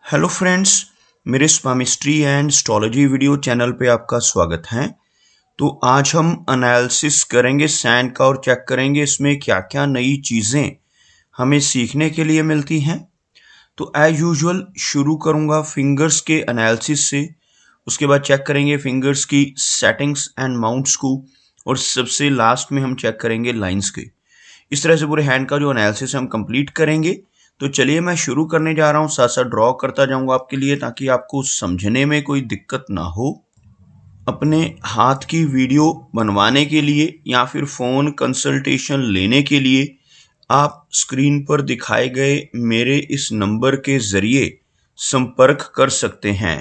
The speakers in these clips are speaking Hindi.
हेलो फ्रेंड्स, मेरे स्वामिस्ट्री एंड एस्ट्रोलॉजी वीडियो चैनल पे आपका स्वागत है। तो आज हम एनालिसिस करेंगे सैंड का और चेक करेंगे इसमें क्या क्या नई चीज़ें हमें सीखने के लिए मिलती हैं। तो एज यूजुअल शुरू करूंगा फिंगर्स के एनालिसिस से, उसके बाद चेक करेंगे फिंगर्स की सेटिंग्स एंड माउंट्स को, और सबसे लास्ट में हम चेक करेंगे लाइंस के। इस तरह से पूरे हैंड का जो एनालिसिस हम कंप्लीट करेंगे। तो चलिए मैं शुरू करने जा रहा हूँ, साथ साथ ड्रॉ करता जाऊंगा आपके लिए ताकि आपको समझने में कोई दिक्कत ना हो। अपने हाथ की वीडियो बनवाने के लिए या फिर फ़ोन कंसल्टेशन लेने के लिए आप स्क्रीन पर दिखाए गए मेरे इस नंबर के ज़रिए संपर्क कर सकते हैं।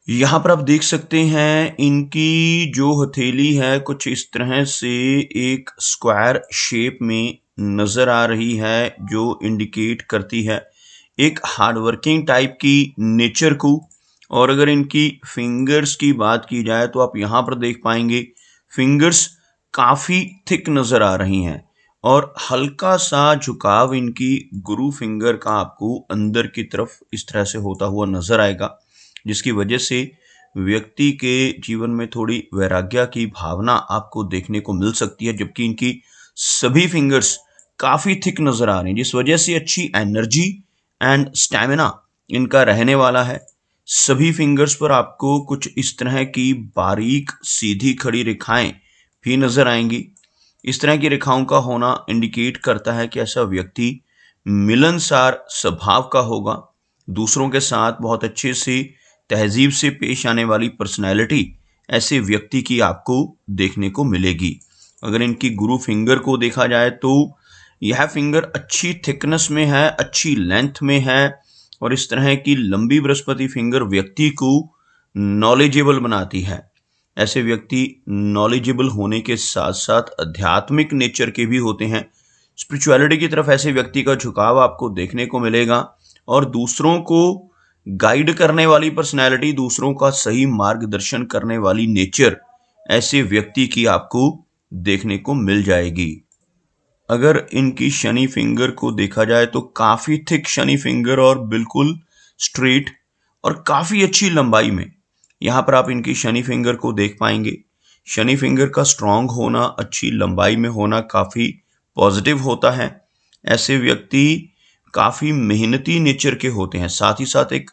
यहाँ पर आप देख सकते हैं इनकी जो हथेली है कुछ इस तरह से एक स्क्वायर शेप में नज़र आ रही है, जो इंडिकेट करती है एक हार्डवर्किंग टाइप की नेचर को। और अगर इनकी फिंगर्स की बात की जाए तो आप यहाँ पर देख पाएंगे फिंगर्स काफ़ी थिक नज़र आ रही हैं और हल्का सा झुकाव इनकी गुरु फिंगर का आपको अंदर की तरफ इस तरह से होता हुआ नज़र आएगा, जिसकी वजह से व्यक्ति के जीवन में थोड़ी वैराग्य की भावना आपको देखने को मिल सकती है। जबकि इनकी सभी फिंगर्स काफ़ी थिक नज़र आ रही हैं, जिस वजह से अच्छी एनर्जी एंड स्टैमिना इनका रहने वाला है। सभी फिंगर्स पर आपको कुछ इस तरह की बारीक सीधी खड़ी रेखाएं भी नज़र आएंगी। इस तरह की रेखाओं का होना इंडिकेट करता है कि ऐसा व्यक्ति मिलनसार स्वभाव का होगा, दूसरों के साथ बहुत अच्छे से तहजीब से पेश आने वाली पर्सनैलिटी ऐसे व्यक्ति की आपको देखने को मिलेगी। अगर इनकी गुरु फिंगर को देखा जाए तो यह फिंगर अच्छी थिकनेस में है, अच्छी लेंथ में है, और इस तरह की लंबी बृहस्पति फिंगर व्यक्ति को नॉलेजेबल बनाती है। ऐसे व्यक्ति नॉलेजेबल होने के साथ साथ आध्यात्मिक नेचर के भी होते हैं। स्पिरिचुअलिटी की तरफ ऐसे व्यक्ति का झुकाव आपको देखने को मिलेगा और दूसरों को गाइड करने वाली पर्सनैलिटी, दूसरों का सही मार्गदर्शन करने वाली नेचर ऐसे व्यक्ति की आपको देखने को मिल जाएगी। अगर इनकी शनि फिंगर को देखा जाए तो काफ़ी थिक शनि फिंगर और बिल्कुल स्ट्रेट और काफ़ी अच्छी लंबाई में यहाँ पर आप इनकी शनि फिंगर को देख पाएंगे। शनि फिंगर का स्ट्रांग होना, अच्छी लंबाई में होना काफ़ी पॉजिटिव होता है। ऐसे व्यक्ति काफ़ी मेहनती नेचर के होते हैं, साथ ही साथ एक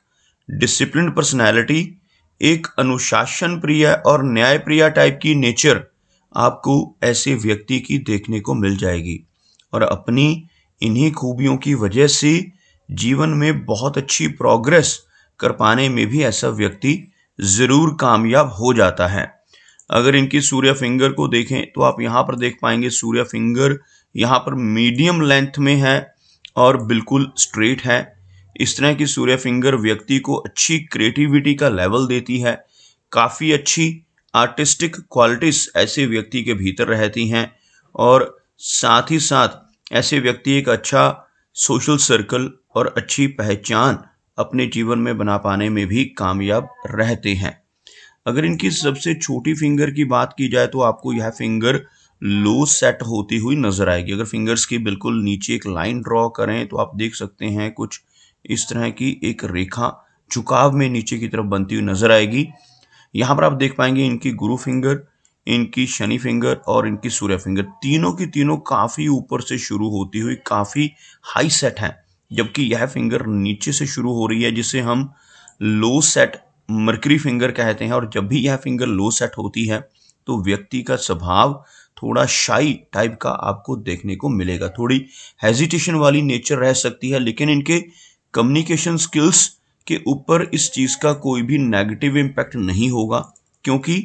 डिसिप्लिन पर्सनैलिटी, एक अनुशासन प्रिय और न्याय प्रिय टाइप की नेचर आपको ऐसे व्यक्ति की देखने को मिल जाएगी। और अपनी इन्हीं खूबियों की वजह से जीवन में बहुत अच्छी प्रोग्रेस कर पाने में भी ऐसा व्यक्ति ज़रूर कामयाब हो जाता है। अगर इनकी सूर्य फिंगर को देखें तो आप यहाँ पर देख पाएंगे सूर्य फिंगर यहाँ पर मीडियम लेंथ में है और बिल्कुल स्ट्रेट है। इस तरह की सूर्य फिंगर व्यक्ति को अच्छी क्रिएटिविटी का लेवल देती है। काफ़ी अच्छी आर्टिस्टिक क्वालिटीज ऐसे व्यक्ति के भीतर रहती हैं और साथ ही साथ ऐसे व्यक्ति एक अच्छा सोशल सर्कल और अच्छी पहचान अपने जीवन में बना पाने में भी कामयाब रहते हैं। अगर इनकी सबसे छोटी फिंगर की बात की जाए तो आपको यह फिंगर लो सेट होती हुई नजर आएगी। अगर फिंगर्स की बिल्कुल नीचे एक लाइन ड्रॉ करें तो आप देख सकते हैं कुछ इस तरह की एक रेखा झुकाव में नीचे की तरफ बनती हुई नजर आएगी। यहाँ पर आप देख पाएंगे इनकी गुरु फिंगर, इनकी शनि फिंगर और इनकी सूर्य फिंगर तीनों की तीनों काफ़ी ऊपर से शुरू होती हुई काफ़ी हाई सेट है, जबकि यह फिंगर नीचे से शुरू हो रही है जिसे हम लो सेट मर्करी फिंगर कहते हैं। और जब भी यह फिंगर लो सेट होती है तो व्यक्ति का स्वभाव थोड़ा शाई टाइप का आपको देखने को मिलेगा, थोड़ी हेजिटेशन वाली नेचर रह सकती है, लेकिन इनके कम्युनिकेशन स्किल्स के ऊपर इस चीज़ का कोई भी नेगेटिव इम्पैक्ट नहीं होगा, क्योंकि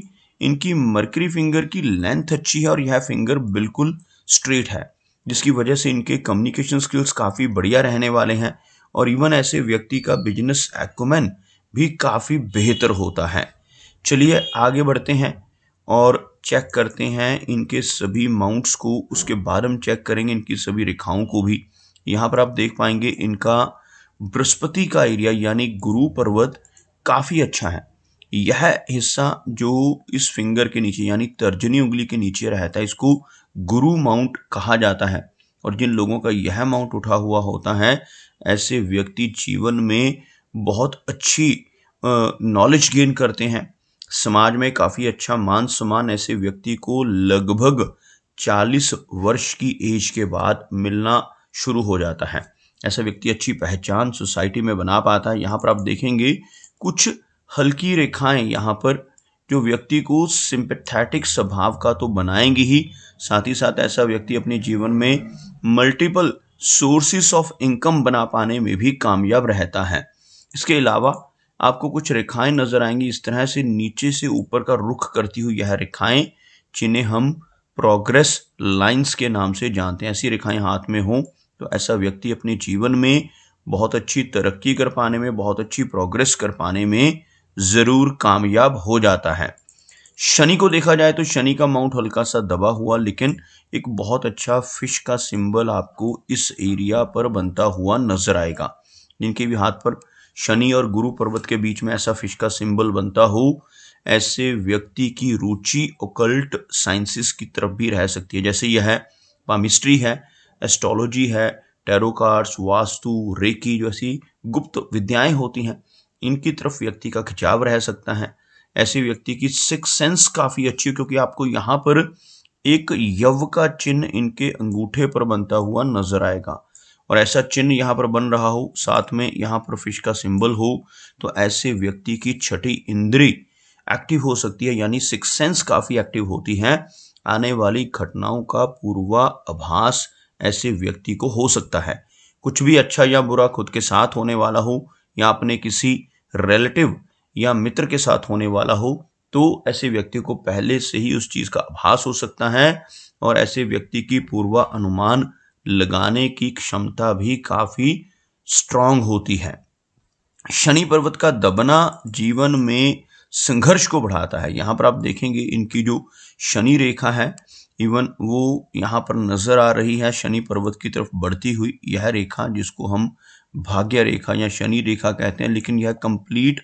इनकी मर्करी फिंगर की लेंथ अच्छी है और यह फिंगर बिल्कुल स्ट्रेट है, जिसकी वजह से इनके कम्युनिकेशन स्किल्स काफ़ी बढ़िया रहने वाले हैं। और इवन ऐसे व्यक्ति का बिजनेस एक्युमेन भी काफ़ी बेहतर होता है। चलिए आगे बढ़ते हैं और चेक करते हैं इनके सभी माउंट्स को, उसके बाद हम चेक करेंगे इनकी सभी रेखाओं को भी। यहाँ पर आप देख पाएंगे इनका बृहस्पति का एरिया यानी गुरु पर्वत काफ़ी अच्छा है। यह हिस्सा जो इस फिंगर के नीचे यानी तर्जनी उंगली के नीचे रहता है इसको गुरु माउंट कहा जाता है। और जिन लोगों का यह अमाउंट उठा हुआ होता है, ऐसे व्यक्ति जीवन में बहुत अच्छी नॉलेज गेन करते हैं। समाज में काफ़ी अच्छा मान सम्मान ऐसे व्यक्ति को लगभग 40 वर्ष की एज के बाद मिलना शुरू हो जाता है। ऐसा व्यक्ति अच्छी पहचान सोसाइटी में बना पाता है। यहाँ पर आप देखेंगे कुछ हल्की रेखाएं यहाँ पर जो व्यक्ति को सिंपैथेटिक स्वभाव का तो बनाएंगी ही, साथ ही साथ ऐसा व्यक्ति अपने जीवन में मल्टीपल सोर्सेस ऑफ इनकम बना पाने में भी कामयाब रहता है। इसके अलावा आपको कुछ रेखाएं नजर आएंगी इस तरह से नीचे से ऊपर का रुख करती हुई यह रेखाएं, जिन्हें हम प्रोग्रेस लाइंस के नाम से जानते हैं। ऐसी रेखाएं हाथ में हों तो ऐसा व्यक्ति अपने जीवन में बहुत अच्छी तरक्की कर पाने में, बहुत अच्छी प्रोग्रेस कर पाने में जरूर कामयाब हो जाता है। शनि को देखा जाए तो शनि का माउंट हल्का सा दबा हुआ, लेकिन एक बहुत अच्छा फिश का सिंबल आपको इस एरिया पर बनता हुआ नजर आएगा। जिनके भी हाथ पर शनि और गुरु पर्वत के बीच में ऐसा फिश का सिंबल बनता हो, ऐसे व्यक्ति की रुचि ओकल्ट साइंसेस की तरफ भी रह सकती है। जैसे यह है पामिस्ट्री है, एस्ट्रोलॉजी है, टैरो कार्ड्स, वास्तु, रेकी जैसी गुप्त विद्याएं होती हैं, इनकी तरफ व्यक्ति का खिंचाव रह सकता है। ऐसे व्यक्ति की सिक्स सेंस काफी अच्छी, क्योंकि आपको यहाँ पर एक यव का चिन्ह इनके अंगूठे पर बनता हुआ नजर आएगा, और ऐसा चिन्ह यहाँ पर बन रहा हो, साथ में यहाँ पर फिश का सिंबल हो, तो ऐसे व्यक्ति की छठी इंद्री एक्टिव हो सकती है, यानी सिक्स सेंस काफी एक्टिव होती है। आने वाली घटनाओं का पूर्वाभास ऐसे व्यक्ति को हो सकता है। कुछ भी अच्छा या बुरा खुद के साथ होने वाला हो या अपने किसी रिलेटिव या मित्र के साथ होने वाला हो, तो ऐसे व्यक्ति को पहले से ही उस चीज का आभास हो सकता है, और ऐसे व्यक्ति की पूर्वानुमान लगाने की क्षमता भी काफी स्ट्रांग होती है। शनि पर्वत का दबना जीवन में संघर्ष को बढ़ाता है। यहाँ पर आप देखेंगे इनकी जो शनि रेखा है, इवन वो यहाँ पर नजर आ रही है शनि पर्वत की तरफ बढ़ती हुई यह रेखा, जिसको हम भाग्य रेखा या शनि रेखा कहते हैं, लेकिन यह कंप्लीट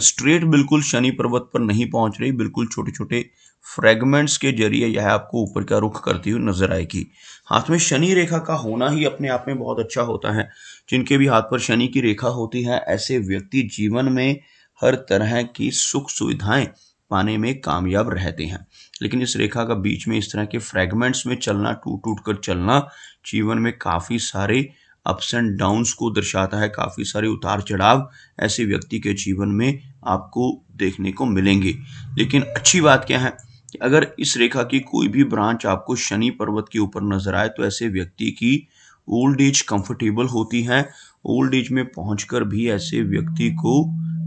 स्ट्रेट बिल्कुल शनि पर्वत पर नहीं पहुंच रही, बिल्कुल छोटे छोटे फ्रेगमेंट्स के जरिए यह आपको ऊपर का रुख करती हुई नजर आएगी। हाथ में शनि रेखा का होना ही अपने आप में बहुत अच्छा होता है। जिनके भी हाथ पर शनि की रेखा होती है, ऐसे व्यक्ति जीवन में हर तरह की सुख सुविधाएं पाने में कामयाब रहते हैं। लेकिन इस रेखा का बीच में इस तरह के फ्रेगमेंट्स में चलना, टूट टूट कर चलना, जीवन में काफी सारे अप्स एंड डाउन्स को दर्शाता है। काफी सारे उतार चढ़ाव ऐसे व्यक्ति के जीवन में आपको देखने को मिलेंगे। लेकिन अच्छी बात क्या है कि अगर इस रेखा की कोई भी ब्रांच आपको शनि पर्वत के ऊपर नजर आए, तो ऐसे व्यक्ति की ओल्ड एज कंफर्टेबल होती है। ओल्ड एज में पहुंचकर भी ऐसे व्यक्ति को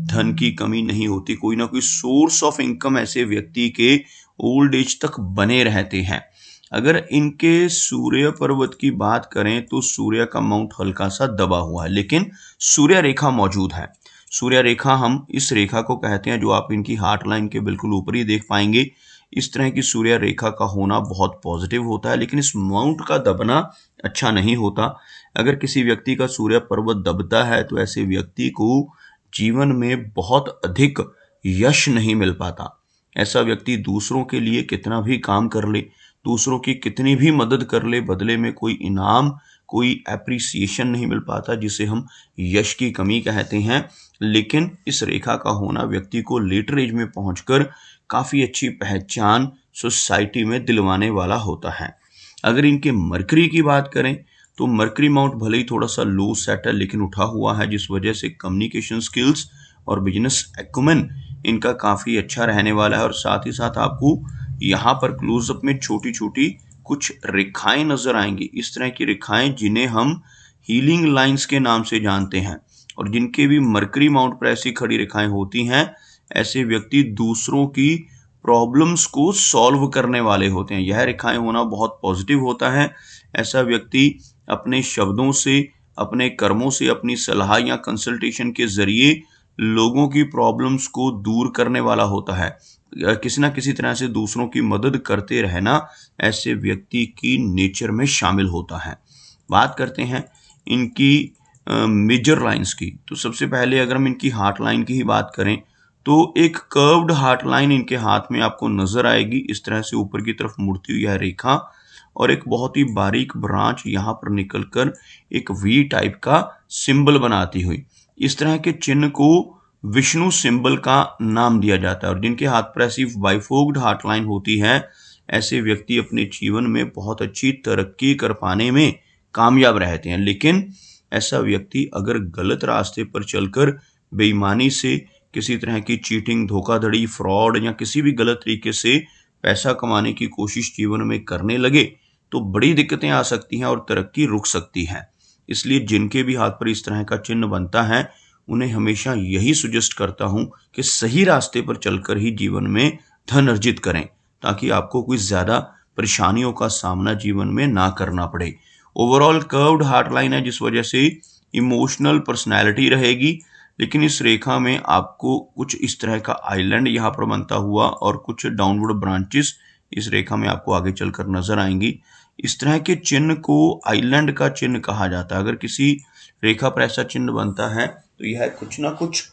धन की कमी नहीं होती। कोई ना कोई सोर्स ऑफ इनकम ऐसे व्यक्ति के ओल्ड एज तक बने रहते हैं। अगर इनके सूर्य पर्वत की बात करें तो सूर्य का माउंट हल्का सा दबा हुआ है, लेकिन सूर्य रेखा मौजूद है। सूर्य रेखा हम इस रेखा को कहते हैं जो आप इनकी हार्ट लाइन के बिल्कुल ऊपर ही देख पाएंगे। इस तरह की सूर्य रेखा का होना बहुत पॉजिटिव होता है, लेकिन इस माउंट का दबना अच्छा नहीं होता। अगर किसी व्यक्ति का सूर्य पर्वत दबता है तो ऐसे व्यक्ति को जीवन में बहुत अधिक यश नहीं मिल पाता। ऐसा व्यक्ति दूसरों के लिए कितना भी काम कर ले, दूसरों की कितनी भी मदद कर ले, बदले में कोई इनाम, कोई एप्रिसिएशन नहीं मिल पाता, जिसे हम यश की कमी कहते हैं। लेकिन इस रेखा का होना व्यक्ति को लेटर एज में पहुंचकर काफी अच्छी पहचान सोसाइटी में दिलवाने वाला होता है। अगर इनके मरकरी की बात करें तो मरकरी माउंट भले ही थोड़ा सा लो सेट है, लेकिन उठा हुआ है, जिस वजह से कम्युनिकेशन स्किल्स और बिजनेस एक्यूमेन इनका काफी अच्छा रहने वाला है। और साथ ही साथ आपको यहाँ पर क्लोजअप में छोटी छोटी कुछ रेखाएं नजर आएंगी, इस तरह की रेखाएं जिन्हें हम हीलिंग लाइंस के नाम से जानते हैं। और जिनके भी मरकरी माउंट पर ऐसी खड़ी रेखाएं होती हैं, ऐसे व्यक्ति दूसरों की प्रॉब्लम्स को सॉल्व करने वाले होते हैं। यह रेखाएं होना बहुत पॉजिटिव होता है। ऐसा व्यक्ति अपने शब्दों से, अपने कर्मों से, अपनी सलाह या कंसल्टेशन के जरिए लोगों की प्रॉब्लम्स को दूर करने वाला होता है। किसी ना किसी तरह से दूसरों की मदद करते रहना ऐसे व्यक्ति की नेचर में शामिल होता है। बात करते हैं इनकी मेजर लाइंस की। तो सबसे पहले अगर हम इनकी हार्ट लाइन की ही बात करें तो एक कर्व्ड हार्ट लाइन इनके हाथ में आपको नजर आएगी, इस तरह से ऊपर की तरफ मुड़ती हुई यह रेखा। और एक बहुत ही बारीक ब्रांच यहाँ पर निकलकर एक वी टाइप का सिंबल बनाती हुई। इस तरह के चिन्ह को विष्णु सिंबल का नाम दिया जाता है। और जिनके हाथ पर ऐसी बाइफोक्ड हार्ट लाइन होती है, ऐसे व्यक्ति अपने जीवन में बहुत अच्छी तरक्की कर पाने में कामयाब रहते हैं। लेकिन ऐसा व्यक्ति अगर गलत रास्ते पर चलकर बेईमानी से किसी तरह की चीटिंग, धोखाधड़ी, फ्रॉड या किसी भी गलत तरीके से पैसा कमाने की कोशिश जीवन में करने लगे तो बड़ी दिक्कतें आ सकती हैं और तरक्की रुक सकती है। इसलिए जिनके भी हाथ पर इस तरह का चिन्ह बनता है, उन्हें हमेशा यही सजेस्ट करता हूं कि सही रास्ते पर चलकर ही जीवन में धन अर्जित करें, ताकि आपको कोई ज्यादा परेशानियों का सामना जीवन में ना करना पड़े। ओवरऑल कर्व्ड हार्ट लाइन है, जिस वजह से इमोशनल पर्सनैलिटी रहेगी। लेकिन इस रेखा में आपको कुछ इस तरह का आइलैंड यहाँ पर बनता हुआ और कुछ डाउनवर्ड ब्रांचेस इस रेखा में आपको आगे चलकर नजर आएंगी। इस तरह के चिन्ह को आइलैंड का चिन्ह कहा जाता है। अगर किसी रेखा पर ऐसा चिन्ह बनता है तो यह कुछ ना कुछ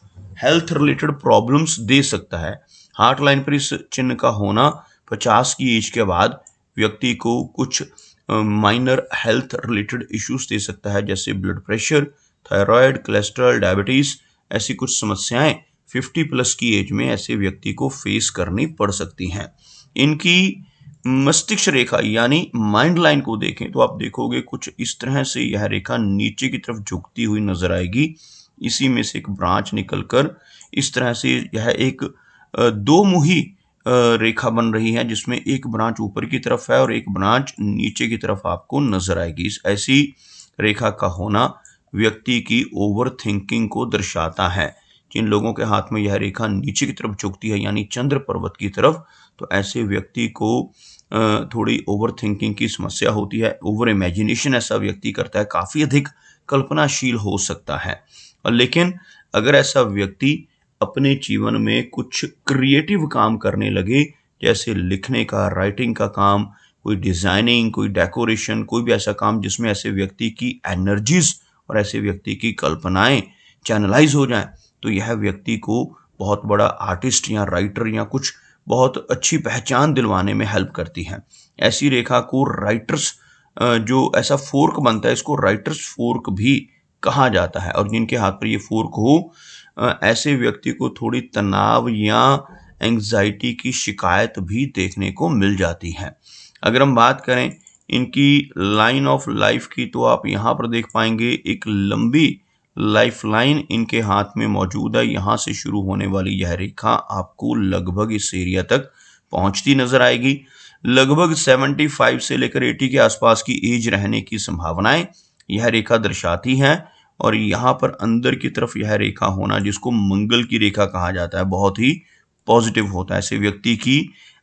हेल्थ रिलेटेड प्रॉब्लम्स दे सकता है। हार्ट लाइन पर इस चिन्ह का होना 50 की एज के बाद व्यक्ति को कुछ minor health related issues they सकता है, जैसे blood pressure, thyroid, cholesterol, diabetes. ऐसी कुछ समस्याएं 50 प्लस की एज में ऐसे व्यक्ति को फेस करनी पड़ सकती हैं। इनकी मस्तिष्क रेखा यानी माइंड लाइन को देखें तो आप देखोगे कुछ इस तरह से यह रेखा नीचे की तरफ झुकती हुई नजर आएगी। इसी में से एक ब्रांच निकलकर इस तरह से यह एक दो मुही रेखा बन रही है, जिसमें एक ब्रांच ऊपर की तरफ है और एक ब्रांच नीचे की तरफ आपको नजर आएगी। इस ऐसी रेखा का होना व्यक्ति की ओवर थिंकिंग को दर्शाता है। जिन लोगों के हाथ में यह रेखा नीचे की तरफ झुकती है यानी चंद्र पर्वत की तरफ, तो ऐसे व्यक्ति को थोड़ी ओवर थिंकिंग की समस्या होती है। ओवर इमेजिनेशन ऐसा व्यक्ति करता है, काफी अधिक कल्पनाशील हो सकता है। और लेकिन अगर ऐसा व्यक्ति अपने जीवन में कुछ क्रिएटिव काम करने लगे, जैसे लिखने का, राइटिंग का काम, कोई डिजाइनिंग, कोई डेकोरेशन, कोई भी ऐसा काम जिसमें ऐसे व्यक्ति की एनर्जीज और ऐसे व्यक्ति की कल्पनाएं चैनलाइज हो जाएं, तो यह व्यक्ति को बहुत बड़ा आर्टिस्ट या राइटर या कुछ बहुत अच्छी पहचान दिलवाने में हेल्प करती है। ऐसी रेखा को राइटर्स, जो ऐसा फोर्क बनता है, इसको राइटर्स फोर्क भी कहा जाता है। और जिनके हाथ पर ये फोर्क हो, ऐसे व्यक्ति को थोड़ी तनाव या एंग्जाइटी की शिकायत भी देखने को मिल जाती है। अगर हम बात करें इनकी लाइन ऑफ लाइफ की, तो आप यहाँ पर देख पाएंगे एक लंबी लाइफ लाइन इनके हाथ में मौजूद है। यहाँ से शुरू होने वाली यह रेखा आपको लगभग इस एरिया तक पहुंचती नजर आएगी। लगभग 75 से लेकर 80 के आसपास की एज रहने की संभावनाएं यह रेखा दर्शाती है। और यहाँ पर अंदर की तरफ यह रेखा होना, जिसको मंगल की रेखा कहा जाता है, बहुत ही पॉजिटिव होता है। ऐसे व्यक्ति की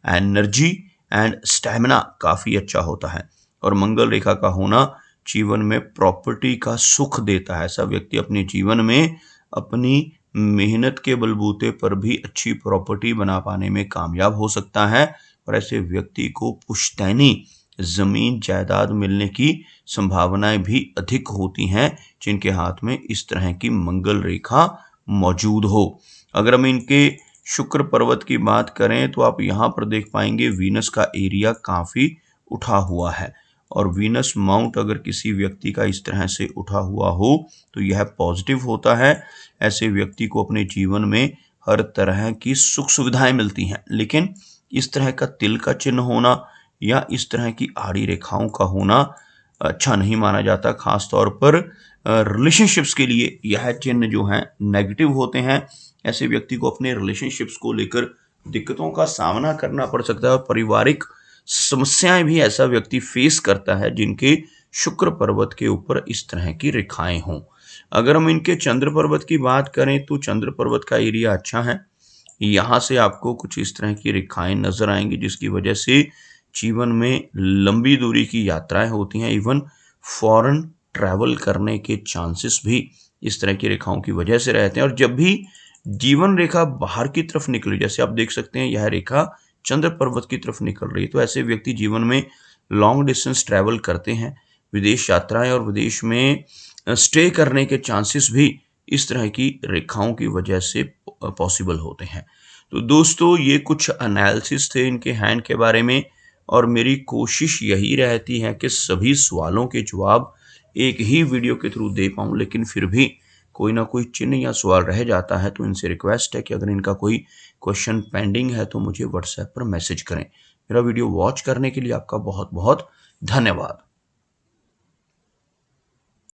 एनर्जी एंड स्टैमिना काफी अच्छा होता है। और मंगल रेखा का होना जीवन में प्रॉपर्टी का सुख देता है। ऐसा व्यक्ति अपने जीवन में अपनी मेहनत के बलबूते पर भी अच्छी प्रॉपर्टी बना पाने में कामयाब हो सकता है। और ऐसे व्यक्ति को पुश्तैनी जमीन जायदाद मिलने की संभावनाएं भी अधिक होती हैं, जिनके हाथ में इस तरह की मंगल रेखा मौजूद हो। अगर हम इनके शुक्र पर्वत की बात करें तो आप यहाँ पर देख पाएंगे वीनस का एरिया काफी उठा हुआ है। और वीनस माउंट अगर किसी व्यक्ति का इस तरह से उठा हुआ हो तो यह पॉजिटिव होता है। ऐसे व्यक्ति को अपने जीवन में हर तरह की सुख सुविधाएं मिलती हैं। लेकिन इस तरह का तिल का चिन्ह होना या इस तरह की आड़ी रेखाओं का होना अच्छा नहीं माना जाता। खास तौर पर रिलेशनशिप्स के लिए यह चिन्ह जो है नेगेटिव होते हैं। ऐसे व्यक्ति को अपने रिलेशनशिप्स को लेकर दिक्कतों का सामना करना पड़ सकता है और पारिवारिक समस्याएं भी ऐसा व्यक्ति फेस करता है जिनके शुक्र पर्वत के ऊपर इस तरह की रेखाएं हों। अगर हम इनके चंद्र पर्वत की बात करें तो चंद्र पर्वत का एरिया अच्छा है। यहाँ से आपको कुछ इस तरह की रेखाएं नजर आएंगी, जिसकी वजह से जीवन में लंबी दूरी की यात्राएं होती हैं। इवन फॉरेन ट्रैवल करने के चांसेस भी इस तरह की रेखाओं की वजह से रहते हैं। और जब भी जीवन रेखा बाहर की तरफ निकली, जैसे आप देख सकते हैं यह रेखा चंद्र पर्वत की तरफ निकल रही है, तो ऐसे व्यक्ति जीवन में लॉन्ग डिस्टेंस ट्रैवल करते हैं। विदेश यात्राएं और विदेश में स्टे करने के चांसेस भी इस तरह की रेखाओं की वजह से पॉसिबल होते हैं। तो दोस्तों, ये कुछ एनालिसिस थे इनके हैंड के बारे में। और मेरी कोशिश यही रहती है कि सभी सवालों के जवाब एक ही वीडियो के थ्रू दे पाऊँ, लेकिन फिर भी कोई ना कोई चिन्ह या सवाल रह जाता है। तो इनसे रिक्वेस्ट है कि अगर इनका कोई क्वेश्चन पेंडिंग है तो मुझे व्हाट्सएप पर मैसेज करें। मेरा वीडियो वॉच करने के लिए आपका बहुत बहुत धन्यवाद।